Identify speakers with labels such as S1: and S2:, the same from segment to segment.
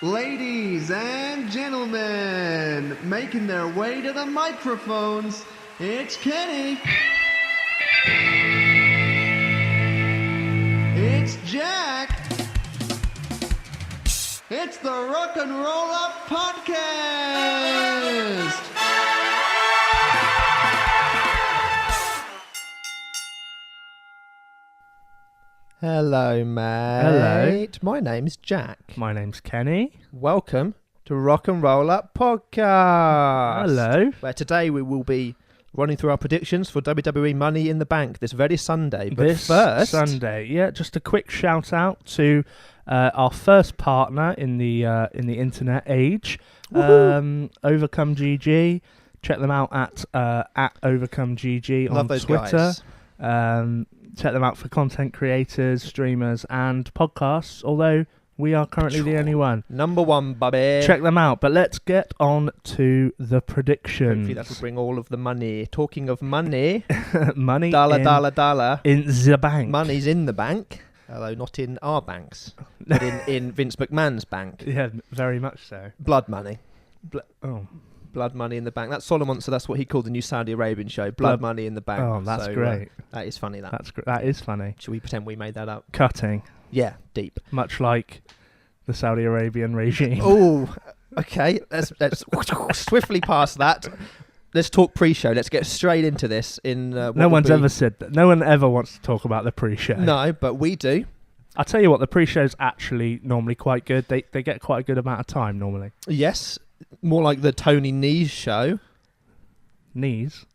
S1: Ladies and gentlemen, making their way to the microphones, it's Kenny. It's Jack. It's the Rock and Roll Up Podcast.
S2: Hello, mate.
S3: Hello.
S2: My name's Jack.
S3: My name's Kenny.
S2: Welcome to Rock and Roll Up Podcast.
S3: Hello.
S2: Where today we will be running through our predictions for WWE Money in the Bank this very Sunday. But
S3: This
S2: first,
S3: Sunday, just a quick shout out to our first partner in the internet age, Overcome GG. Check them out at Overcome GG on
S2: love those
S3: Twitter.
S2: guys.
S3: Check them out for content creators, streamers, and podcasts. Although we are currently the only one.
S2: Number one, Bobby.
S3: Check them out. But let's get on to the predictions.
S2: Hopefully that will bring all of the money. Talking of money,
S3: Money
S2: dollar,
S3: in,
S2: dollar, dollar.
S3: in the bank.
S2: Money's in the bank, although not in our banks, but in Vince McMahon's bank.
S3: Yeah, very much so.
S2: Blood money.
S3: Blood
S2: money in the bank. That's Solomon, so that's what he called the new Saudi Arabian show. Blood money in the bank.
S3: Oh, that's
S2: so,
S3: great.
S2: That is funny.
S3: That is funny.
S2: Should we pretend we made that up?
S3: Cutting,
S2: Yeah, deep.
S3: much like the Saudi Arabian regime.
S2: Oh, okay. Let's swiftly past that. Let's talk pre-show. Let's get straight into this.
S3: No one's ever said that. No one ever wants to talk about the pre-show.
S2: No, but we do.
S3: I'll tell you what, the pre-show's actually normally quite good. They get quite a good amount of time normally.
S2: Yes, more like the Tony Nese show.
S3: Knees.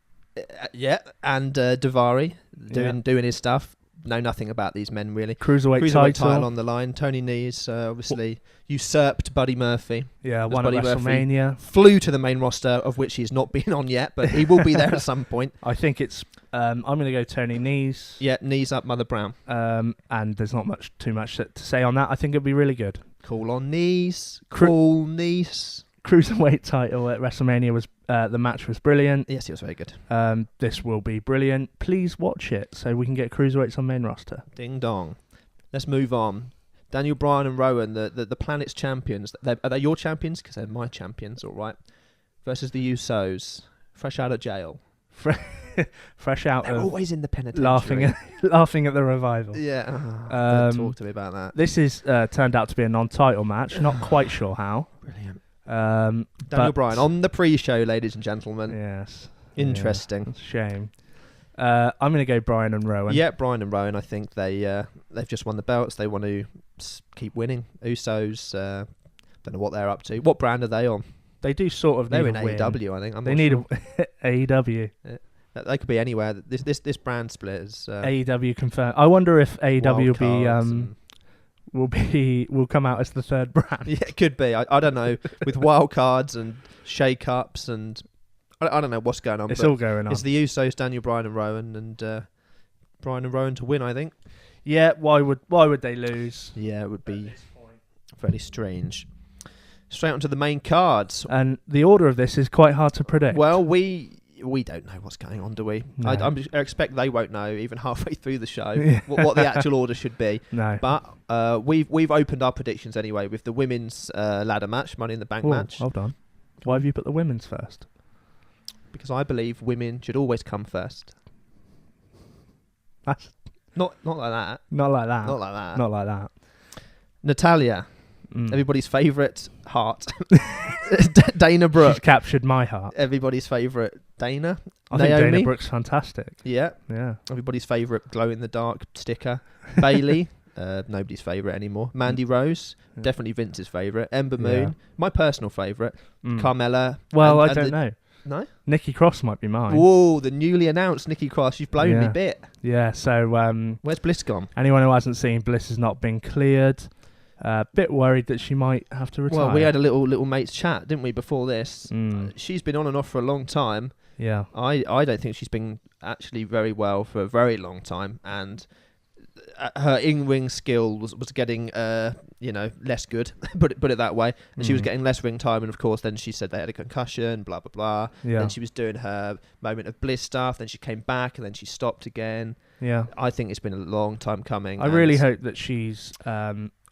S2: Yeah, and Davari doing his stuff. Know nothing about these men really.
S3: Cruiserweight
S2: title on the line. Tony Nese obviously usurped Buddy Murphy.
S3: Yeah,
S2: As
S3: one at
S2: Buddy Murphy
S3: WrestleMania.
S2: Flew to the main roster, of which he's not been on yet, but he will be there at some point.
S3: I think it's... I'm going to go Tony Knees.
S2: Yeah, knees up, Mother Brown.
S3: And there's not too much to say on that. I think it'll be really good.
S2: Cool on knees. Cool knees.
S3: Cruiserweight title at WrestleMania was the match was brilliant.
S2: Yes, it was very good.
S3: This will be brilliant. Please watch it so we can get cruiserweights on main roster.
S2: Ding dong. Let's move on. Daniel Bryan and Rowan, the planet's champions. Are they your champions? Because they're my champions, all right. Versus the Usos, fresh out of jail.
S3: Fresh out
S2: They're
S3: of
S2: always in the penitentiary.
S3: laughing at the revival.
S2: Yeah. Don't talk to me about that.
S3: This is turned out to be a non-title match. Not quite sure how.
S2: Brilliant.
S3: Daniel
S2: Bryan on the pre-show, ladies and gentlemen.
S3: Yes.
S2: Interesting.
S3: Yeah, shame. I'm going to go Bryan and Rowan.
S2: Yeah, Bryan and Rowan. I think they've just won the belts. They want to keep winning. Usos, don't know what they're up to. What brand are they on?
S3: They do sort of.
S2: They're in
S3: win.
S2: AEW, I think.
S3: They need AEW.
S2: Yeah. They could be anywhere. This brand split is
S3: AEW confirmed. I wonder if AEW will come out as the third brand.
S2: Yeah, it could be. I don't know. With wild cards and shake-ups and I don't know what's going on.
S3: It's all going on.
S2: It's the Usos, Daniel Bryan and Rowan, and Bryan and Rowan to win, I think.
S3: Yeah, why would they lose?
S2: Yeah, it would be very strange. Straight onto the main cards.
S3: And the order of this is quite hard to predict.
S2: Well, we don't know what's going on, do we?
S3: No.
S2: I expect they won't know even halfway through the show what the actual order should be.
S3: No.
S2: But we've opened our predictions anyway with the women's ladder match, Money in the Bank match.
S3: Hold on. Why have you put the women's first?
S2: Because I believe women should always come first.
S3: That's
S2: not like that.
S3: not like that.
S2: Not like that.
S3: Not like that.
S2: Natalia, everybody's favourite heart. Dana Brooke.
S3: She's captured my heart.
S2: Everybody's favourite Dana.
S3: I
S2: Naomi.
S3: think Dana Brooke's fantastic.
S2: Yeah.
S3: Yeah.
S2: Everybody's favourite glow-in-the-dark sticker. Bailey. Nobody's favourite anymore. Mandy Rose.
S3: Yeah.
S2: Definitely Vince's favourite. Ember Moon. My personal favourite. Carmella.
S3: Well, I don't know.
S2: No?
S3: Nikki Cross might be mine.
S2: Whoa, the newly announced Nikki Cross. You've blown me bit.
S3: Yeah, so...
S2: Where's Bliss gone?
S3: Anyone who hasn't seen, Bliss has not been cleared. Bit worried that she might have to retire.
S2: Well, we had a little mates chat, didn't we, before this?
S3: Mm.
S2: She's been on and off for a long time.
S3: Yeah.
S2: I don't think she's been actually very well for a very long time, and her in-ring skill was getting less good, put it that way, and she was getting less ring time, and of course then she said they had a concussion, blah blah blah.
S3: Yeah.
S2: Then she was doing her moment of bliss stuff, then she came back, and then she stopped again.
S3: Yeah.
S2: I think it's been a long time coming.
S3: I really hope that she's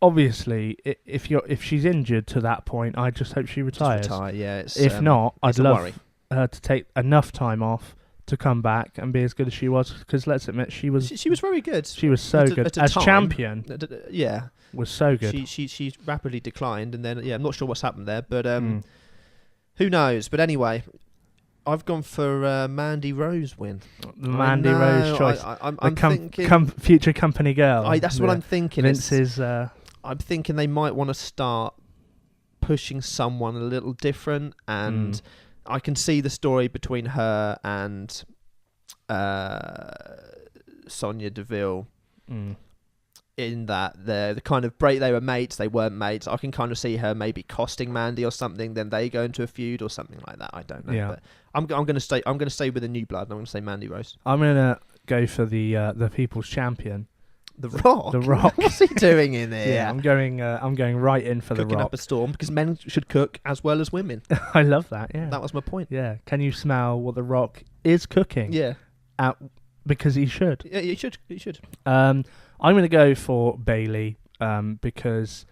S3: obviously, if she's injured to that point, I just hope she retires.
S2: Just retire, yeah. It's,
S3: if not, I'd love
S2: worry.
S3: her to take enough time off to come back and be as good as she was. Because let's admit, she was
S2: very good.
S3: She was so good as champion.
S2: Yeah,
S3: was so good.
S2: She rapidly declined, and then I'm not sure what's happened there, but who knows? But anyway, I've gone for Mandy Rose win.
S3: The Mandy Rose choice.
S2: I'm thinking
S3: future company girl.
S2: That's what I'm thinking.
S3: Vince's.
S2: I'm thinking they might want to start pushing someone a little different, and I can see the story between her and Sonya Deville. In that the kind of break, they were mates, they weren't mates. I can kind of see her maybe costing Mandy or something. Then they go into a feud or something like that. I don't know. Yeah. But I'm going to stay. I'm going to stay with the new blood. And I'm going to say Mandy Rose.
S3: I'm going to go for the People's Champion.
S2: The Rock.
S3: The Rock.
S2: What's he doing in here?
S3: Yeah, I'm going right in for
S2: Cooking
S3: the Rock.
S2: Up a storm, because men should cook as well as women.
S3: I love that. Yeah.
S2: That was my point.
S3: Yeah. Can you smell what the Rock is cooking?
S2: Yeah.
S3: Because he should.
S2: Yeah, you should. You should.
S3: I'm going to go for Bayley because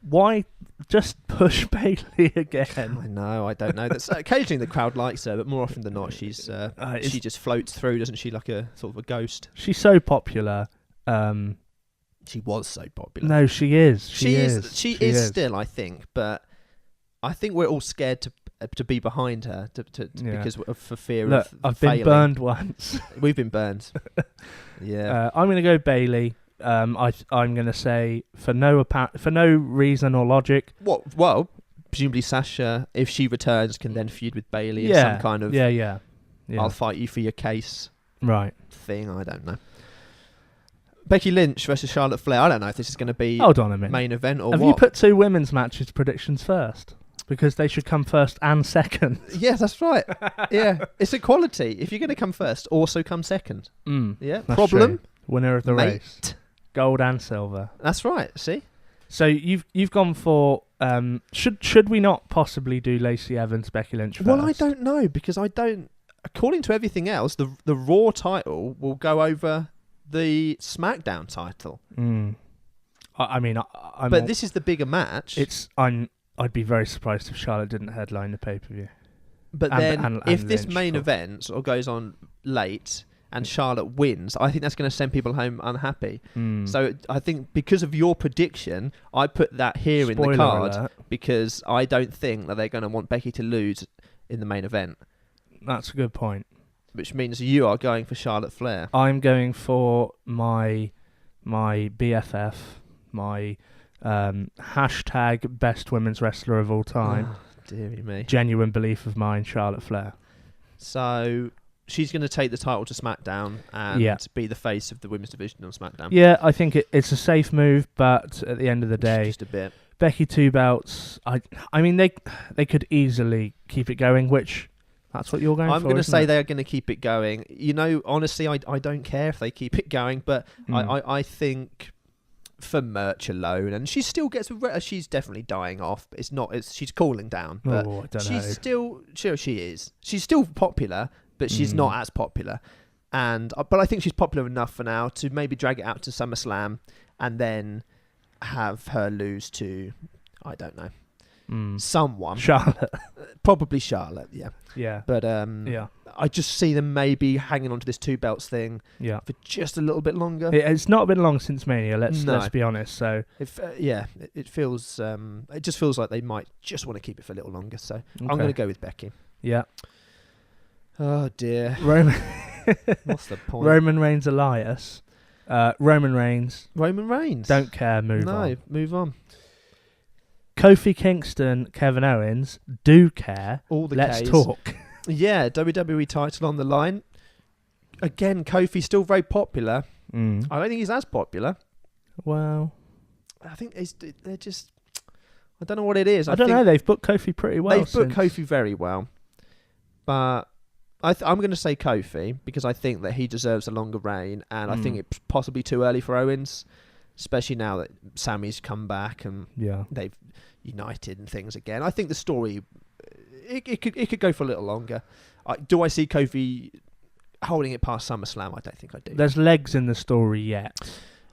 S3: why just push Bayley again?
S2: I know, I don't know. That's occasionally the crowd likes her, but more often than not, she just floats through, doesn't she, like a sort of a ghost?
S3: She's so popular.
S2: She was so popular.
S3: No, she is.
S2: She is still, I think, but I think we're all scared to be behind her because for fear of
S3: I've
S2: failing.
S3: been burned once.
S2: We've been burned. Yeah.
S3: I'm going to go Bayley. I'm going to say for no reason or logic.
S2: What? Well, presumably Sasha, if she returns, can then feud with Bayley in some kind of I'll fight you for your case thing. I don't know. Becky Lynch versus Charlotte Flair. I don't know if this is going to be main event or
S3: what. Have you put two women's matches predictions first? Because they should come first and second.
S2: Yeah, that's right. Yeah, it's equality. If you're going to come first, also come second. Yeah, problem.
S3: True. Winner of the race, gold and silver.
S2: That's right. See.
S3: So you've gone for. Should we not possibly do Lacey Evans, Becky Lynch first?
S2: Well, I don't know because I don't. According to everything else, the Raw title will go over the SmackDown title. But this is the bigger match.
S3: I'd be very surprised if Charlotte didn't headline the pay-per-view.
S2: But if this main event sort of goes on late and Charlotte wins, I think that's going to send people home unhappy. So I think because of your prediction, I put that here in the card because I don't think that they're going to want Becky to lose in the main event.
S3: That's a good point.
S2: Which means you are going for Charlotte Flair.
S3: I'm going for my BFF, my hashtag best women's wrestler of all time.
S2: Oh, dearie me.
S3: Genuine belief of mine, Charlotte Flair.
S2: So she's going to take the title to SmackDown and be the face of the women's division on SmackDown.
S3: Yeah, I think it's a safe move, but at the end of the day,
S2: just a bit.
S3: Becky 2 belts. I mean they could easily keep it going, which that's what you're going for.
S2: I'm going to say they're going to keep it going. You know, honestly, I don't care if they keep it going, but I think for merch alone, and she still gets. She's definitely dying off. But she's cooling down. But
S3: I don't
S2: she's
S3: know.
S2: still. Sure, she is. She's still popular, but she's not as popular. But I think she's popular enough for now to maybe drag it out to SummerSlam, and then have her lose to, I don't know. Someone.
S3: Charlotte.
S2: Probably Charlotte, yeah.
S3: Yeah.
S2: But I just see them maybe hanging on to this 2 belts thing for just a little bit longer.
S3: It's not been long since Mania, let's be honest. So
S2: it feels it just feels like they might just want to keep it for a little longer. So I'm going to go with Becky.
S3: Yeah.
S2: Oh dear. What's the point?
S3: Roman Reigns Elias. Roman Reigns.
S2: Don't
S3: care, move on.
S2: No, move on.
S3: Kofi Kingston, Kevin Owens, do care. Let's talk.
S2: Yeah, WWE title on the line. Again, Kofi's still very popular. I don't think he's as popular.
S3: Well,
S2: I think they're just... I don't know what it is.
S3: I don't know. They've booked Kofi pretty well.
S2: They've booked Kofi very well. But I'm going to say Kofi because I think that he deserves a longer reign, and I think it's possibly too early for Owens, especially now that Sami's come back and they've united and things again. I think the story it could go for a little longer. Do I see Kofi holding it past SummerSlam? I don't think I do.
S3: There's legs in the story yet.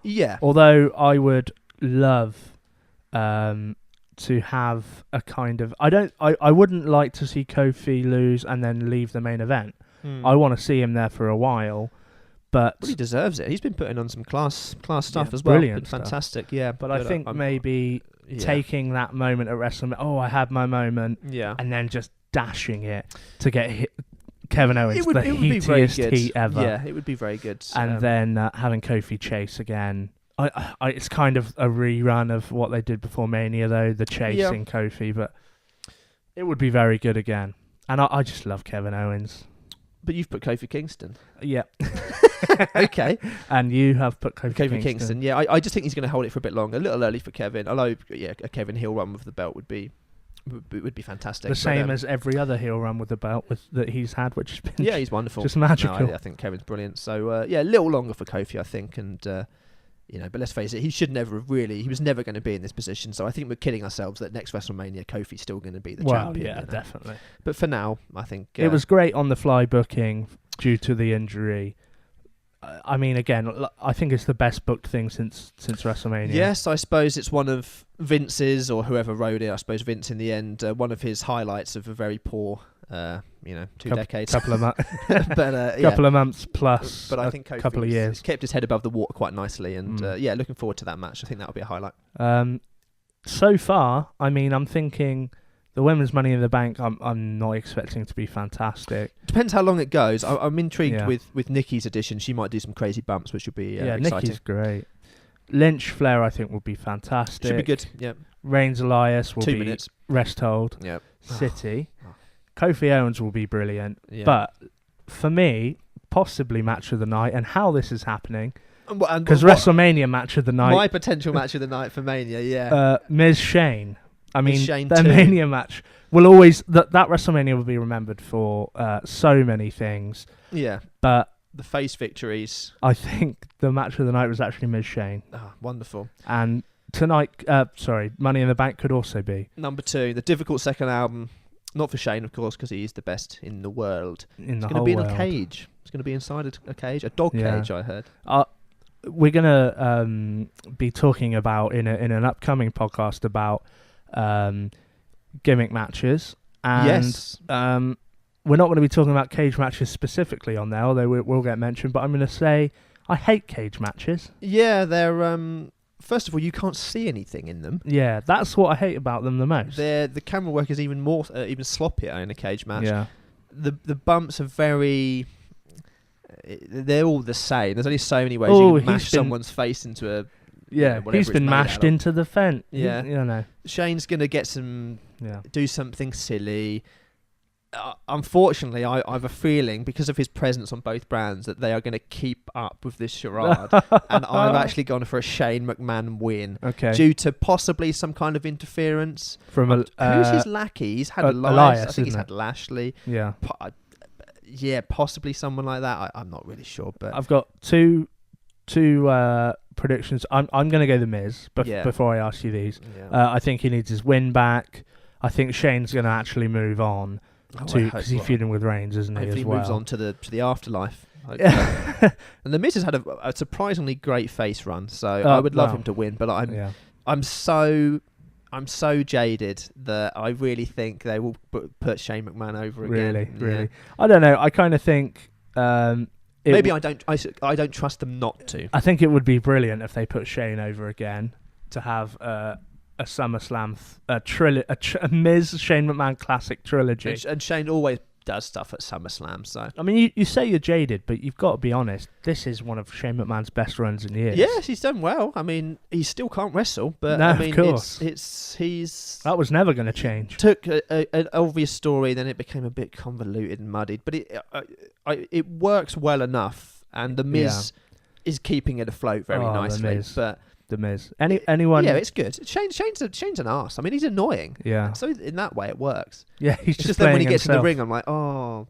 S2: Yeah.
S3: Although I would love to have a kind of... I wouldn't like to see Kofi lose and then leave the main event. I want to see him there for a while. But
S2: he deserves it. He's been putting on some class stuff as well.
S3: Brilliant
S2: been fantastic, yeah.
S3: But I think maybe taking that moment at WrestleMania, I had my moment, and then just dashing it to get Kevin Owens, the heatiest heat ever.
S2: Yeah, it would be very good.
S3: And then having Kofi chase again. It's kind of a rerun of what they did before Mania, though, the chasing Kofi, but it would be very good again. And I just love Kevin Owens.
S2: But you've put Kofi Kingston.
S3: Yeah.
S2: Okay.
S3: And you have put Kofi
S2: Kingston. Yeah, I just think he's going to hold it for a bit longer. A little early for Kevin. Although, a Kevin heel run with the belt would be fantastic.
S3: The same as every other heel run with the belt that he's had, which has been
S2: he's wonderful.
S3: Just magical.
S2: No, I think Kevin's brilliant. So, a little longer for Kofi, I think. And, but let's face it, he was never going to be in this position. So I think we're kidding ourselves that next WrestleMania, Kofi's still going to be the champion.
S3: Yeah, definitely.
S2: But for now, I think...
S3: it was great on the fly booking due to the injury. I mean, again, I think it's the best booked thing since WrestleMania.
S2: Yes, I suppose it's one of Vince's, or whoever wrote it, I suppose Vince in the end, one of his highlights of a very poor... 2 decades.
S3: Couple of months.
S2: But
S3: couple of months plus.
S2: But I think Kofi
S3: couple of years
S2: kept his head above the water quite nicely, and looking forward to that match. I think that'll be a highlight.
S3: So far, I mean, I'm thinking the women's Money in the Bank. I'm not expecting to be fantastic.
S2: Depends how long it goes. I'm intrigued with Nikki's addition. She might do some crazy bumps, which will be exciting.
S3: Nikki's great. Lynch Flair, I think, will be fantastic.
S2: Should be good. Yeah.
S3: Reigns Elias will
S2: 2
S3: be
S2: minutes.
S3: Rest hold.
S2: Yep.
S3: City. Kofi Owens will be brilliant, but for me, possibly match of the night, and how this is happening, because WrestleMania match of the night.
S2: My potential match of the night for Mania,
S3: Miz Shane. I mean,
S2: Shane
S3: the Mania match will always that WrestleMania will be remembered for so many things.
S2: Yeah,
S3: but
S2: the face victories.
S3: I think the match of the night was actually Miz Shane.
S2: Oh, wonderful.
S3: And tonight, Money in the Bank could also be
S2: number 2. The difficult second album. Not for Shane, of course, because he's the best in the world.
S3: It's
S2: going to be in a cage. It's going to be inside a cage, a dog cage, I heard.
S3: We're going to be talking about in an upcoming podcast about gimmick matches. And,
S2: yes.
S3: We're not going to be talking about cage matches specifically on there, although it will get mentioned. But I'm going to say I hate cage matches.
S2: Yeah, they're... First of all, you can't see anything in them.
S3: Yeah, that's what I hate about them the most.
S2: The camera work is even more, even sloppier in a cage match.
S3: Yeah.
S2: The bumps are very... They're all the same. There's only so many ways you can mash someone's face into a...
S3: Yeah, he's been mashed into the fence.
S2: Yeah. Shane's going to get do something silly. Unfortunately, I have a feeling, because of his presence on both brands, that they are going to keep up with this charade. And I've actually gone for a Shane McMahon win.
S3: Okay.
S2: Due to possibly some kind of interference.
S3: From
S2: who's his lackey? He's had
S3: Elias.
S2: I think he's had Lashley.
S3: Yeah.
S2: Possibly someone like that. I'm not really sure. But
S3: I've got two predictions. I'm going to go The Miz before I ask you these. Yeah. I think he needs his win back. I think Shane's going to actually move on. Because he's feuding with Reigns, isn't he?
S2: Hopefully
S3: as well.
S2: Moves on to the afterlife. And the Miz has had a surprisingly great face run, so I would love him to win. But I'm so jaded that I really think they will put Shane McMahon over again.
S3: Really. I don't know. I kind of think
S2: maybe I don't trust them not to.
S3: I think it would be brilliant if they put Shane over again to have a SummerSlam, a Miz Shane McMahon classic trilogy.
S2: And Shane always does stuff at SummerSlam. So
S3: I mean, you say you're jaded, but you've got to be honest. This is one of Shane McMahon's best runs in years.
S2: Yes, he's done well. I mean, he still can't wrestle, but
S3: no,
S2: I mean,
S3: of course.
S2: he's
S3: that was never going to change.
S2: Took an obvious story, then it became a bit convoluted and muddied, but it works well enough, and the Miz is keeping it afloat very nicely. But
S3: The Miz. Anyone?
S2: Yeah, it's good. Shane's an arse. I mean, he's annoying.
S3: Yeah.
S2: So in that way, it works.
S3: Yeah, he's
S2: just then when he gets in the ring, I'm like, oh,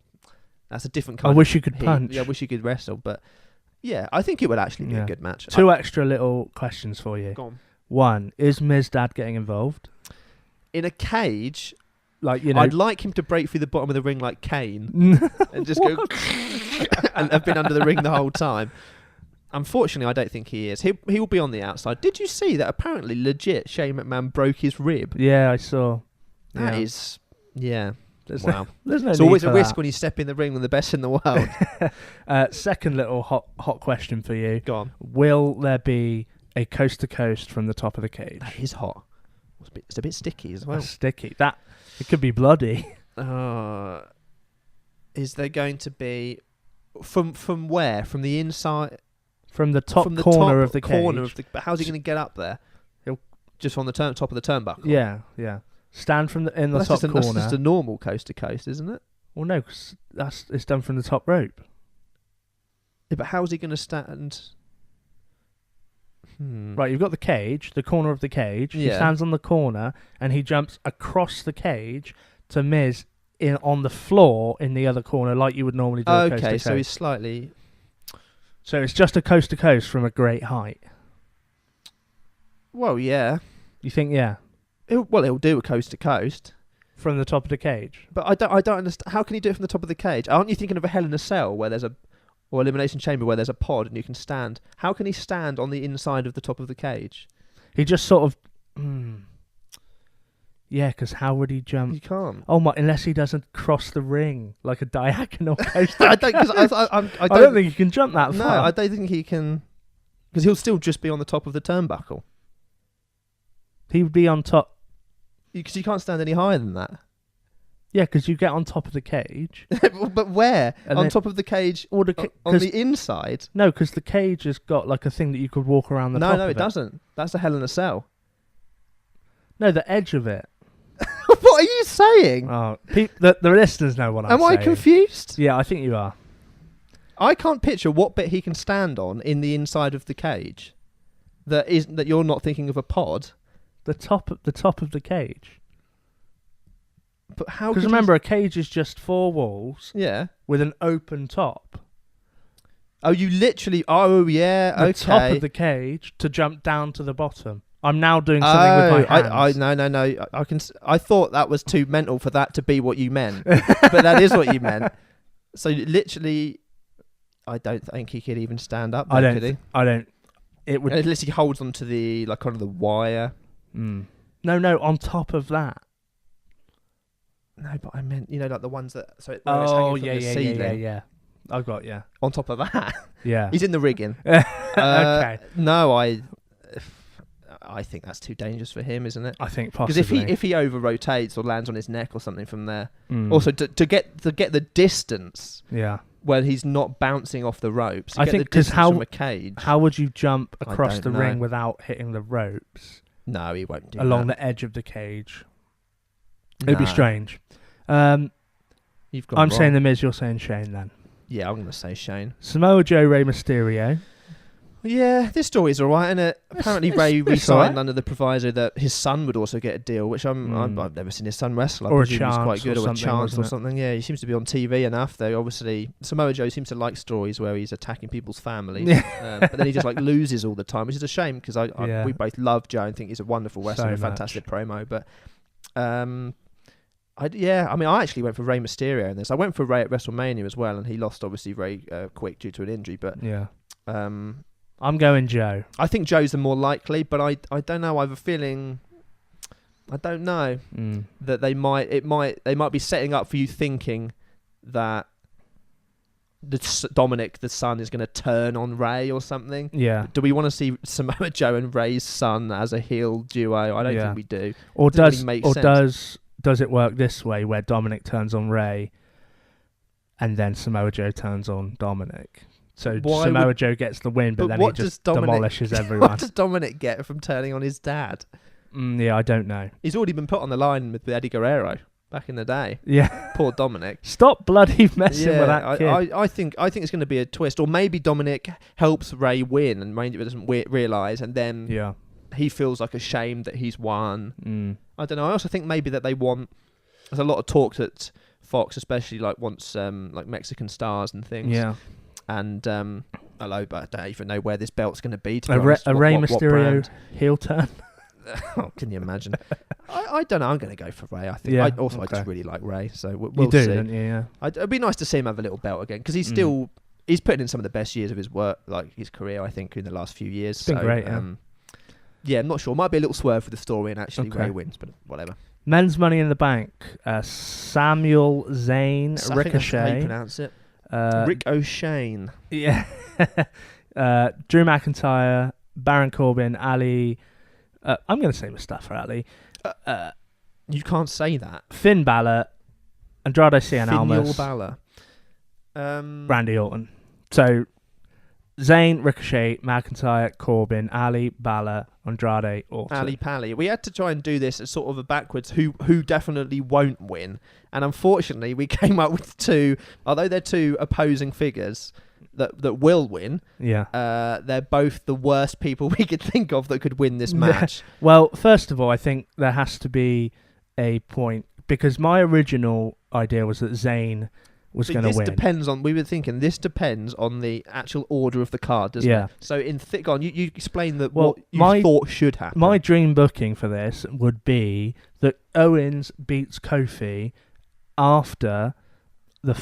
S2: that's a different kind.
S3: I wish you could punch.
S2: Yeah, I wish you could wrestle. But yeah, I think it would actually be a good match.
S3: 2 extra little questions for you.
S2: Go on.
S3: 1, is Miz Dad getting involved
S2: in a cage?
S3: Like, you know,
S2: I'd like him to break through the bottom of the ring like Kane and just go and have been under the ring the whole time. Unfortunately, I don't think he is. He will be on the outside. Did you see that? Apparently, legit, Shane McMahon broke his rib.
S3: Yeah, I saw.
S2: That is, wow.
S3: There's no
S2: It's
S3: need
S2: always
S3: for
S2: a risk
S3: that.
S2: when you step in the ring with the best in the world.
S3: Second little hot question for you.
S2: Go on.
S3: Will there be a coast to coast from the top of the cage?
S2: That is hot. It's a bit sticky as well.
S3: That's sticky. It could be bloody.
S2: Is there going to be from where? From the inside?
S3: From the top
S2: From the
S3: corner
S2: top
S3: of the
S2: corner
S3: cage.
S2: of the. But how's he going to get up there?
S3: He'll-
S2: Just on the top of the turnbuckle.
S3: Yeah. Stand in the
S2: That's
S3: top
S2: just
S3: corner.
S2: That's just a normal coast to coast, isn't it?
S3: Well, no, 'cause it's done from the top rope.
S2: Yeah, but how's he going to stand?
S3: Right, you've got the cage, the corner of the cage. He
S2: Yeah.
S3: stands on the corner and he jumps across the cage to Miz on the floor in the other corner, like you would normally do. A coast to
S2: Okay, so
S3: coast.
S2: he's slightly.
S3: So it's just a coast to coast from a great height.
S2: Well, yeah.
S3: You think, yeah,
S2: He'll do a coast to coast,
S3: from the top of the cage?
S2: but I don't understand. How can he do it from the top of the cage? Aren't you thinking of a Hell in a Cell where there's or Elimination Chamber where there's a pod and you can stand? How can he stand on the inside of the top of the cage?
S3: He just sort of, yeah, because how would he jump?
S2: You can't.
S3: Oh my! Unless he doesn't cross the ring like a diagonal coast.
S2: I don't. Cause I
S3: don't think he can jump that
S2: No,
S3: far.
S2: I don't think he can. Because he'll still just be on the top of the turnbuckle.
S3: He would be on top.
S2: Because you can't stand any higher than that.
S3: Yeah, because you get on top of the cage.
S2: But where?
S3: And
S2: on
S3: then-
S2: top of the cage?
S3: Or
S2: On the inside?
S3: No, because the cage has got like a thing that you could walk around the top
S2: No,
S3: of
S2: it doesn't. That's a Hell in a Cell.
S3: No, the edge of it.
S2: What are you saying?
S3: Oh, the listeners know what I'm
S2: Am
S3: saying.
S2: I confused?
S3: Yeah, I think you are.
S2: I can't picture what bit he can stand on in the inside of the cage. That you're not thinking of a pod.
S3: The top of the cage.
S2: But how?
S3: Because remember, a cage is just four walls
S2: Yeah.
S3: with an open top.
S2: Oh, you literally. Oh, yeah.
S3: The
S2: Okay.
S3: top of the cage to jump down to the bottom. I'm now doing something with my hands.
S2: No. I thought that was too mental for that to be what you meant, but that is what you meant. So literally, I don't think he could even stand up. There, could he?
S3: I don't. It would.
S2: Unless he holds onto the onto the wire.
S3: No. On top of that.
S2: No, but I meant like the ones that. So it's
S3: Oh
S2: hanging from the ceiling.
S3: yeah. I've got
S2: On top of that,
S3: Yeah.
S2: he's in the rigging.
S3: Okay.
S2: No, I think that's too dangerous for him, isn't it?
S3: I think
S2: Because
S3: possibly.
S2: if he over rotates or lands on his neck or something from there,
S3: Mm.
S2: also to get the distance
S3: Yeah.
S2: where he's not bouncing off the ropes. To
S3: I
S2: get
S3: think
S2: the
S3: 'cause
S2: distance
S3: how-
S2: from a cage.
S3: How would you jump
S2: I
S3: across the
S2: don't
S3: ring
S2: know.
S3: without hitting the ropes
S2: No, he won't do
S3: along
S2: that.
S3: the edge of the cage?
S2: No.
S3: It'd be strange.
S2: You've gone
S3: I'm
S2: wrong.
S3: saying The Miz, you're saying Shane then.
S2: Yeah, I'm going to say Shane.
S3: Samoa Joe, Rey Mysterio.
S2: Yeah, this story's alright, isn't it? Apparently Ray
S3: it's
S2: re-signed
S3: alright.
S2: under the proviso that his son would also get a deal, which I've never seen his son wrestle. I
S3: Or a
S2: presume he's quite
S3: chance
S2: good,
S3: or
S2: or a
S3: something,
S2: chance or
S3: wasn't it?
S2: something. Yeah, he seems to be on TV enough, though. Obviously, Samoa Joe seems to like stories where he's attacking people's families, but then he just loses all the time, which is a shame because
S3: Yeah.
S2: we both love Joe and think he's a wonderful wrestler,
S3: So
S2: a fantastic promo. But I actually went for Rey Mysterio in this. I went for Ray at WrestleMania as well, and he lost obviously very quick due to an injury. But
S3: Yeah. I'm going Joe.
S2: I think Joe's the more likely, but I don't know. I have a feeling. I don't know that they might be setting up for you thinking that Dominic the son is going to turn on Ray or something.
S3: Yeah.
S2: Do we want to see Samoa Joe and Ray's son as a heel duo? I don't
S3: Yeah.
S2: think we do.
S3: Or
S2: Doesn't really make sense.
S3: does it work this way where Dominic turns on Ray and then Samoa Joe turns on Dominic? So
S2: Why
S3: Samoa
S2: would-
S3: Joe gets the win, but
S2: but
S3: then
S2: what
S3: he
S2: does
S3: just
S2: Dominic-
S3: demolishes everyone.
S2: What does Dominic get from turning on his dad?
S3: Yeah, I don't know.
S2: He's already been put on the line with Eddie Guerrero back in the day.
S3: Yeah.
S2: Poor Dominic.
S3: Stop bloody messing with that kid.
S2: I think it's going to be a twist, or maybe Dominic helps Ray win, and Ray doesn't realise, and then
S3: Yeah.
S2: he feels like ashamed that he's won.
S3: Mm.
S2: I don't know. I also think maybe that they want. There's a lot of talk that Fox, especially wants Mexican stars and things.
S3: Yeah.
S2: And but I don't even know where this belt's going to be. To
S3: A,
S2: be honest.
S3: Rey
S2: What
S3: Mysterio
S2: brand?
S3: heel turn.
S2: Oh, can you imagine? I don't know. I'm going to go for Ray. I think.
S3: Yeah,
S2: I
S3: okay.
S2: just really like Ray, so we'll
S3: You do,
S2: see.
S3: don't you? Yeah.
S2: It'd be nice to see him have a little belt again because he's still he's putting in some of the best years of his work, like his career, I think, in the last few years.
S3: It's been great,
S2: yeah, I'm not sure. Might be a little swerve for the story and actually Ray wins, but whatever.
S3: Men's Money in the Bank. Samuel, Zayn,
S2: I think that's how
S3: Ricochet.
S2: you pronounce it. Rick O'Shane.
S3: Yeah. Drew McIntyre, Baron Corbin, Ali. I'm going to say Mustafa Ali.
S2: You can't say that.
S3: Finn Balor, Andrade Cien Almas,
S2: Balor.
S3: Randy Orton. So Zayn, Ricochet, McIntyre, Corbin, Ali, Balor, Andrade, Orton.
S2: Ali Pally. We had to try and do this as sort of a backwards who definitely won't win. And unfortunately, we came up with two, although they're two opposing figures that will win.
S3: Yeah.
S2: They're both the worst people we could think of that could win this match.
S3: Well, first of all, I think there has to be a point, because my original idea was that Zayn was going to win.
S2: We were thinking this depends on the actual order of the card, doesn't it? So in thick on, you explain that what you thought should happen.
S3: My dream booking for this would be that Owens beats Kofi after the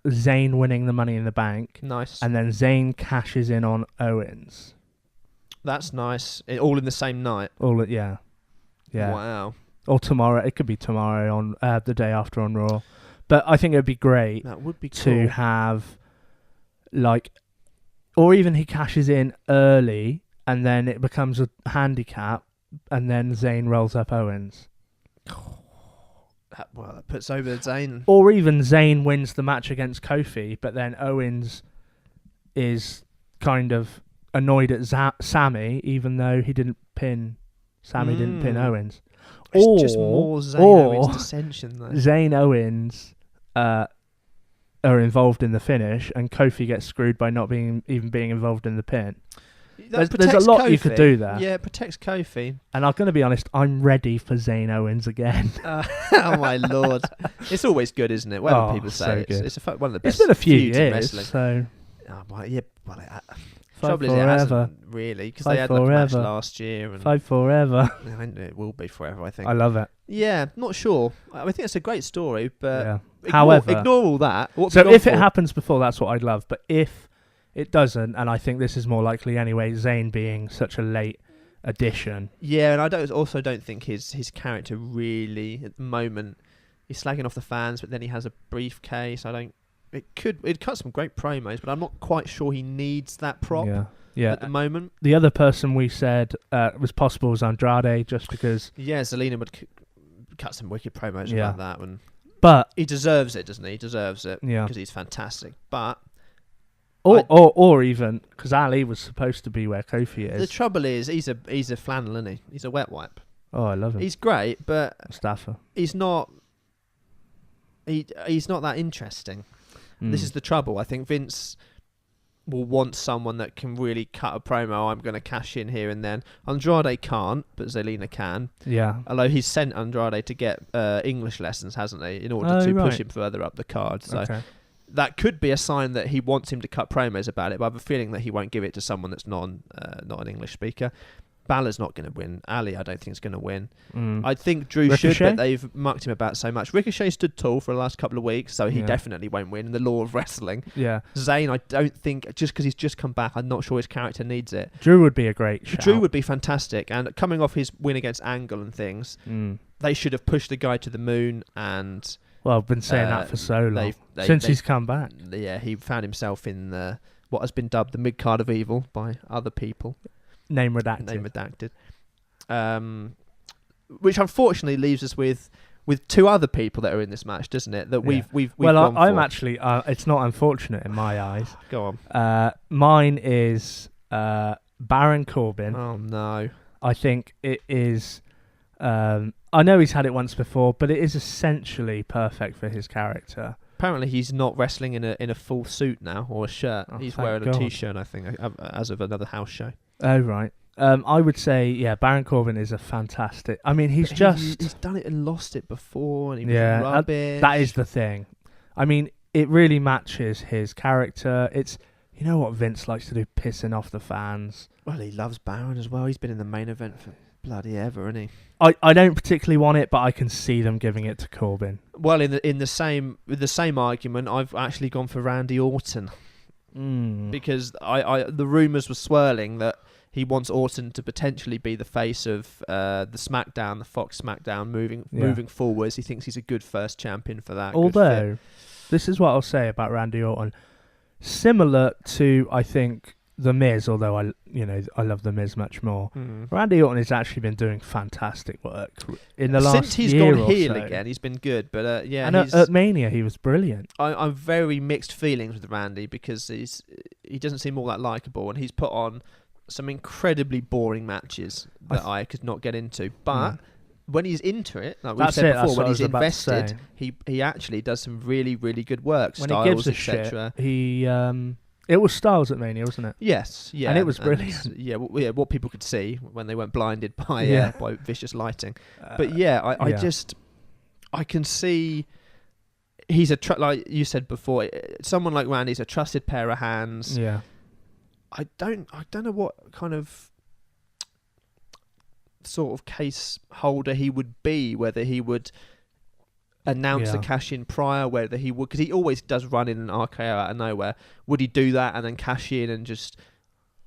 S3: Zayn winning the Money in the Bank.
S2: Nice.
S3: And then Zayn cashes in on Owens.
S2: That's nice. All in the same night.
S3: Yeah.
S2: Wow.
S3: Or tomorrow. It could be tomorrow on the day after on Raw. But I think it would be great.
S2: That would be cool.
S3: To have, like, or even he cashes in early and then it becomes a handicap and then Zayn rolls up Owens.
S2: That puts over Zayn.
S3: Or even Zayn wins the match against Kofi, but then Owens is kind of annoyed at Sami, even though he didn't pin didn't pin Owens.
S2: It's just more Zayn Owens dissension though.
S3: Zayn Owens are involved in the finish, and Kofi gets screwed by not being involved in the pin. There's a lot Kofi. You could do there.
S2: Yeah, it protects Kofi.
S3: And I'm going to be honest, I'm ready for Zayn Owens again.
S2: Oh my lord. It's always good, isn't it? Whatever people say.
S3: So
S2: it's one of the best.
S3: It's been a few years,
S2: in wrestling.
S3: so...
S2: Oh, well, yeah, well,
S3: Fight
S2: trouble is it hasn't really, because they had like a match last year. And
S3: Fight forever.
S2: It will be forever, I think.
S3: I love it.
S2: Yeah, not sure. I think it's a great story, but
S3: ignore
S2: all that.
S3: So if it happens before, that's what I'd love. But if it doesn't, and I think this is more likely anyway, Zayn being such a late addition. Yeah,
S2: and I don't think his character really at the moment, he's slagging off the fans, but then he has a briefcase. It'd cut some great promos, but I'm not quite sure he needs that prop at the moment.
S3: The other person we said was possible was Andrade, just because...
S2: Yeah, Zelina would cut some wicked promos about that one.
S3: But
S2: he deserves it, doesn't he? He deserves it because he's fantastic. But...
S3: Or even, because Ali was supposed to be where Kofi is.
S2: The trouble is, he's a flannel, isn't he? He's a wet wipe.
S3: Oh, I love him.
S2: He's great, but...
S3: Mustafa.
S2: He's not... He's not that interesting. This is the trouble. I think Vince will want someone that can really cut a promo. I'm going to cash in here and then. Andrade can't, but Zelina can.
S3: Yeah.
S2: Although he's sent Andrade to get English lessons, hasn't he, in order to push him further up the card. So that could be a sign that he wants him to cut promos about it, but I have a feeling that he won't give it to someone that's not an English speaker. Balor's not going to win. Ali, I don't think is going to win. I think Drew
S3: Ricochet?
S2: should, but they've mucked him about so much. Ricochet stood tall for the last couple of weeks, so he definitely won't win in the law of wrestling.
S3: Yeah.
S2: Zayn, I don't think, just because he's just come back, I'm not sure his character needs it.
S3: Drew would be a great shout.
S2: Drew would be fantastic, and coming off his win against Angle and things, they should have pushed the guy to the moon. And
S3: well, I've been saying that for so long since he's come back.
S2: Yeah, he found himself in what has been dubbed the mid card of evil by other people.
S3: Name redacted.
S2: Which unfortunately leaves us with two other people that are in this match, doesn't it? That we've
S3: well, I'm
S2: for.
S3: actually. It's not unfortunate in my eyes.
S2: Go on.
S3: Mine is Baron Corbin.
S2: Oh no!
S3: I think it is. I know he's had it once before, but it is essentially perfect for his character.
S2: Apparently, he's not wrestling in a full suit now or a shirt. He's wearing a t-shirt, I think, as of another house show.
S3: Oh right. I would say, Baron Corbin is a fantastic... I mean, he's
S2: done it and lost it before, and he was rubbish.
S3: That is the thing. I mean, it really matches his character. It's... You know what Vince likes to do? Pissing off the fans.
S2: Well, he loves Baron as well. He's been in the main event for bloody ever, hasn't he?
S3: I don't particularly want it, but I can see them giving it to Corbin.
S2: Well, with the same argument, I've actually gone for Randy Orton. because the rumours were swirling that he wants Orton to potentially be the face of the SmackDown, the Fox SmackDown, moving forwards. He thinks he's a good first champion for that.
S3: Although, this is what I'll say about Randy Orton. Similar to, I think, The Miz, although I love The Miz much more. Randy Orton has actually been doing fantastic work in the last year.
S2: Since he's gone heel again, he's been good. But
S3: and at Mania, he was brilliant.
S2: I'm very mixed feelings with Randy because he doesn't seem all that likable, and he's put on some incredibly boring matches that I could not get into. But when he's into it, like we said before, when he's invested, he actually does some really, really good work.
S3: When
S2: Styles,
S3: he gives a
S2: etc.
S3: shit, it was Styles at Mania, wasn't it?
S2: Yes, yeah,
S3: and it was brilliant.
S2: What people could see when they weren't blinded by vicious lighting. But I can see he's like you said before, someone like Randy's a trusted pair of hands.
S3: Yeah,
S2: I don't know what kind of sort of case holder he would be, whether he would announce the cash in prior, whether he would, because he always does run in an RKO out of nowhere. Would he do that and then cash in and just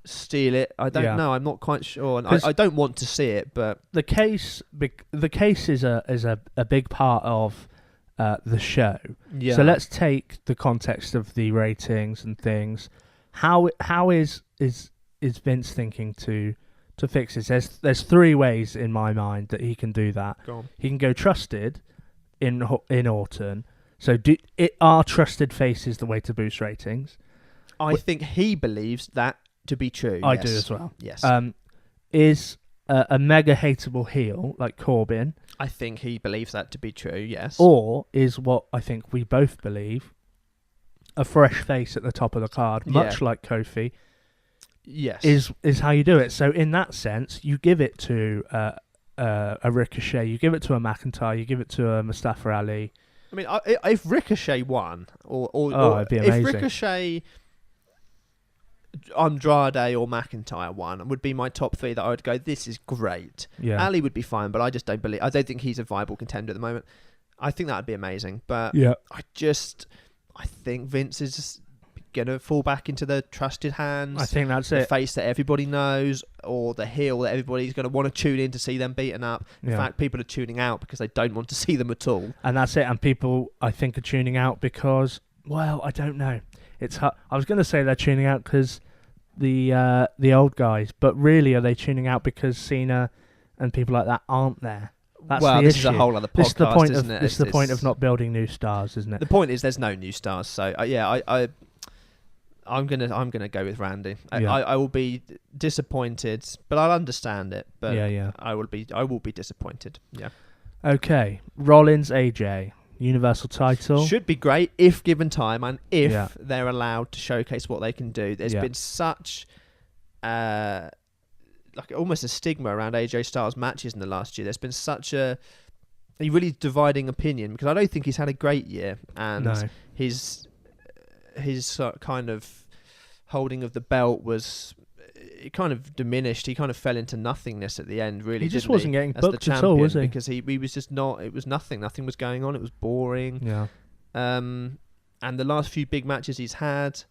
S2: steal it? I don't know. I'm not quite sure, and I don't want to see it. But
S3: the case is a big part of the show. Yeah. So let's take the context of the ratings and things. How is Vince thinking to fix this? There's three ways in my mind that he can do that.
S2: Go on.
S3: He can go trusted in Orton. So are trusted faces the way to boost ratings?
S2: I think he believes that to be true.
S3: I do as well.
S2: Yes.
S3: Is a mega hateable heel like Corbin?
S2: I think he believes that to be true. Yes.
S3: Or is what I think we both believe, a fresh face at the top of the card, much like Kofi.
S2: Yes,
S3: is how you do it. So in that sense, you give it to a Ricochet, you give it to a McIntyre, you give it to a Mustafa Ali.
S2: I mean, if Ricochet won, or
S3: it'd be amazing.
S2: If Ricochet, Andrade or McIntyre won, would be my top three that I would go, this is great.
S3: Yeah.
S2: Ali would be fine, but I don't think he's a viable contender at the moment. I think that would be amazing, but I think Vince is just going to fall back into the trusted hands.
S3: I think that's
S2: the face that everybody knows, or the heel that everybody's going to want to tune in to see them beaten up. In fact, people are tuning out because they don't want to see them at all.
S3: And that's it. And people, I think, are tuning out because, well, I don't know. It's hard. I was going to say they're tuning out because the old guys, but really, are they tuning out because Cena and people like that aren't there? That's the
S2: this
S3: issue.
S2: is a whole other podcast, isn't it?
S3: This is the point of not building new stars, isn't it?
S2: The point is there's no new stars. So I'm gonna go with Randy. I will be disappointed, but I'll understand it. But I will be disappointed. Yeah.
S3: Okay, Rollins AJ Universal title
S2: should be great if given time and if they're allowed to showcase what they can do. There's been such like almost a stigma around AJ Styles matches in the last year. There's been such a really dividing opinion because I don't think he's had a great year, and his kind of holding of the belt was kind of diminished. He kind of fell into nothingness at the end. Really,
S3: he just wasn't getting booked at all, was he?
S2: Because he was just not. It was nothing. Nothing was going on. It was boring.
S3: Yeah.
S2: And the last few big matches he's had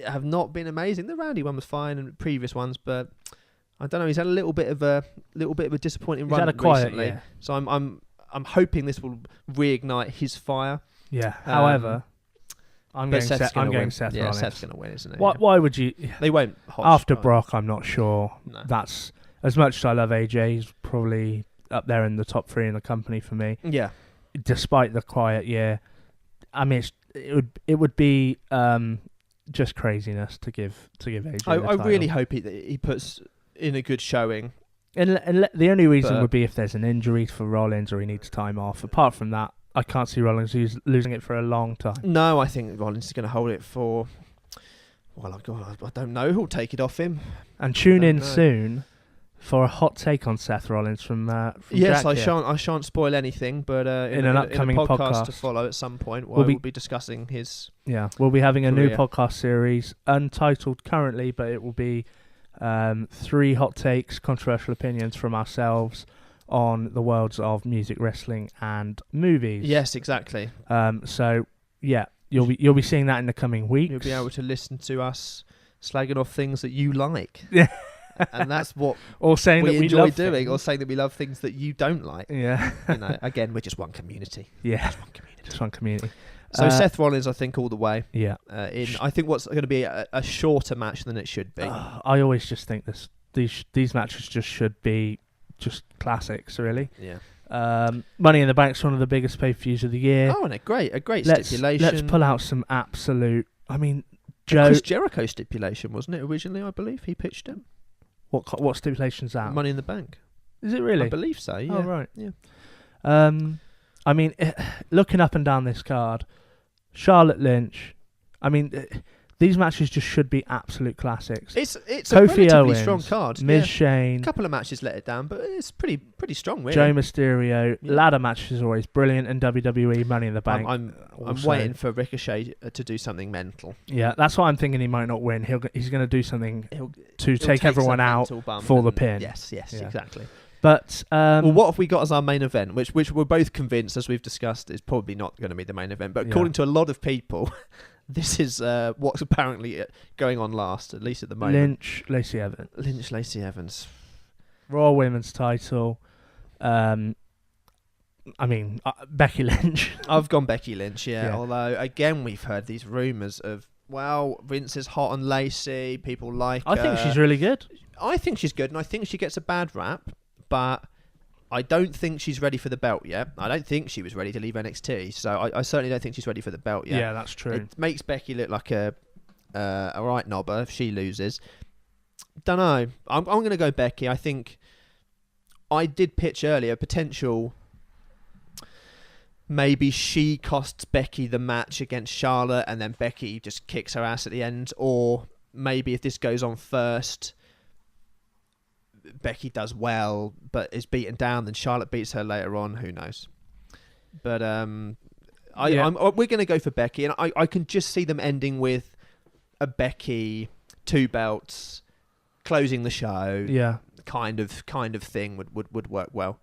S2: have not been amazing. The Randy one was fine, and previous ones, but I don't know. He's had a little bit of a disappointing run recently. Yeah. So I'm hoping this will reignite his fire.
S3: Yeah. However, I'm going Seth Rollins.
S2: Yeah, Seth's going to win, isn't it?
S3: Why would you?
S2: They won't.
S3: After Brock, I'm not sure. No. That's as much as I love AJ. He's probably up there in the top 3 in the company for me.
S2: Yeah.
S3: Despite the quiet year, I mean, it would be just craziness to give AJ.
S2: I really hope he puts in a good showing.
S3: And the only reason would be if there's an injury for Rollins or he needs time off. Apart from that, I can't see Rollins losing it for a long time.
S2: No, I think Rollins is going to hold it for... Well, I don't know who'll take it off him.
S3: And tune in soon for a hot take on Seth Rollins from
S2: yes,
S3: Jack
S2: I shan't spoil anything, but in
S3: an upcoming
S2: podcast to follow at some point, we'll be discussing his.
S3: Yeah, we'll be having a new podcast series, untitled currently, but it will be 3 hot takes, controversial opinions from ourselves on the worlds of music, wrestling, and movies.
S2: Yes, exactly.
S3: So yeah, You'll be seeing that in the coming weeks.
S2: You'll be able to listen to us slagging off things that you like.
S3: Yeah.
S2: And that's what
S3: or saying
S2: we
S3: that we
S2: enjoy
S3: love
S2: doing,
S3: things.
S2: or saying that we love things that you don't like.
S3: Yeah.
S2: Again, we're just one community.
S3: Yeah.
S2: Just one community.
S3: Just one community.
S2: So Seth Rollins, I think, all the way.
S3: Yeah.
S2: I think what's going to be a shorter match than it should be.
S3: I always just think these matches just should be just classics, really.
S2: Yeah.
S3: Money in the Bank's one of the biggest pay-per-views of the year.
S2: Oh, and a great stipulation.
S3: Let's pull out some absolute. I mean,
S2: Chris Jericho stipulation, wasn't it originally? I believe he pitched it.
S3: What stipulation's that?
S2: Money in the Bank.
S3: Is it really?
S2: I believe so. Yeah.
S3: Oh right.
S2: Yeah.
S3: I mean, looking up and down this card, Charlotte Lynch. I mean, these matches just should be absolute classics.
S2: It's
S3: Kofi
S2: a relatively
S3: Owens,
S2: strong card.
S3: Miz Shane.
S2: A couple of matches let it down, but it's pretty strong, really.
S3: Joe Mysterio. Ladder matches is always brilliant, and WWE Money in the Bank.
S2: I'm waiting for Ricochet to do something mental.
S3: Yeah, that's what I'm thinking. He might not win. He's going to do something to take
S2: some
S3: everyone out for the pin.
S2: Yes, yeah. Exactly.
S3: But
S2: well, what have we got as our main event? Which we're both convinced, as we've discussed, is probably not going to be the main event. But according to a lot of people, this is what's apparently going on last, at least at the moment.
S3: Lynch, Lacey
S2: Evans.
S3: Raw Women's title. I mean, Becky Lynch.
S2: I've gone Becky Lynch, yeah. Although, again, we've heard these rumours of, well, Vince is hot on Lacey. People like
S3: I think she's really good.
S2: I think she's good, and I think she gets a bad rap. But I don't think she's ready for the belt yet. I don't think she was ready to leave NXT, so I certainly don't think she's ready for the belt yet.
S3: Yeah, that's true.
S2: It makes Becky look like a right knobber if she loses. Don't know. I'm going to go Becky. I think I did pitch earlier potential. Maybe she costs Becky the match against Charlotte, and then Becky just kicks her ass at the end. Or maybe if this goes on first, Becky does well, but is beaten down, then Charlotte beats her later on. Who knows? But we're going to go for Becky, and I can just see them ending with a Becky 2 belts, closing the show.
S3: Yeah, kind
S2: of thing would work well.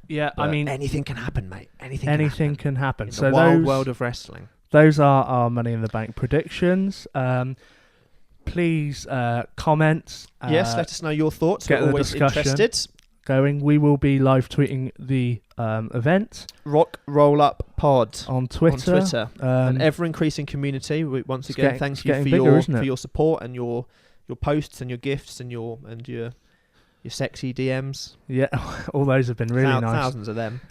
S3: Yeah,
S2: but
S3: I mean,
S2: anything can happen, mate.
S3: Anything can happen.
S2: In
S3: so
S2: the wild world of wrestling.
S3: Those are our Money in the Bank predictions. Please comment.
S2: Yes, let us know your thoughts.
S3: Get
S2: We're
S3: the
S2: always
S3: discussion
S2: interested.
S3: Going. We will be live tweeting the event.
S2: Rock Roll Up Pod
S3: on Twitter.
S2: An ever increasing community. Once again, thank you for your support and your posts and your gifts and your sexy DMs.
S3: Yeah, all those have been really nice.
S2: Thousands of them.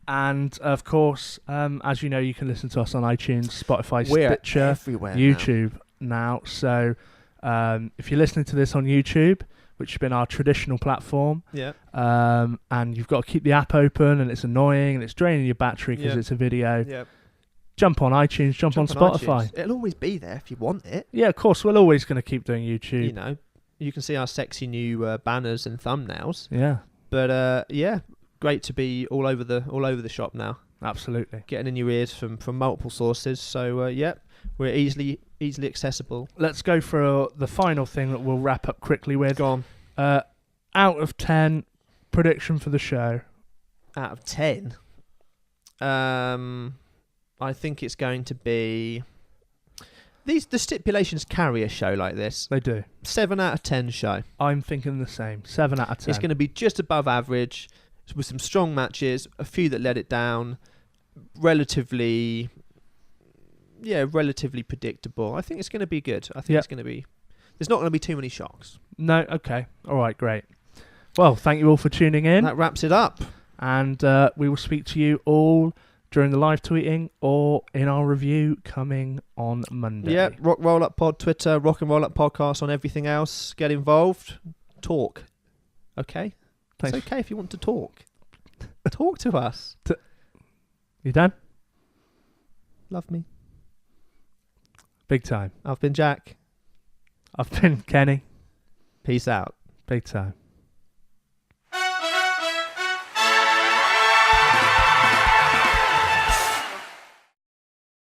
S3: And of course, as you know, you can listen to us on iTunes, Spotify,
S2: We're
S3: Stitcher,
S2: everywhere
S3: YouTube now. So if you're listening to this on YouTube, which has been our traditional platform, and you've got to keep the app open, and it's annoying and it's draining your battery because it's a video. Jump on iTunes, jump on Spotify.
S2: It'll always be there if you want it.
S3: Yeah, of course. We're always going to keep doing YouTube.
S2: You know, you can see our sexy new banners and thumbnails.
S3: Yeah.
S2: But great to be all over the shop now.
S3: Absolutely. Getting
S2: in your ears from multiple sources. So we're easily accessible.
S3: Let's go for the final thing that we'll wrap up quickly with.
S2: Go on.
S3: Out of 10, prediction for the show.
S2: Out of 10? I think it's going to be... The stipulations carry a show like this.
S3: They do.
S2: 7 out of 10 show.
S3: I'm thinking the same. 7 out of 10.
S2: It's going to be just above average, with some strong matches, a few that let it down, relatively predictable. I think it's going to be good. I think it's going to be... There's not going to be too many shocks.
S3: No, okay. All right, great. Well, thank you all for tuning in.
S2: That wraps it up.
S3: And we will speak to you all during the live tweeting or in our review coming on Monday.
S2: Yeah, Rock Roll Up Pod, Twitter, Rock and Roll Up Podcast on everything else. Get involved. Talk. Okay?
S3: Thanks.
S2: It's okay if you want to talk. Talk to us.
S3: You done?
S2: Love me.
S3: Big time.
S2: I've been Jack.
S3: I've been Kenny.
S2: Peace out.
S3: Big time.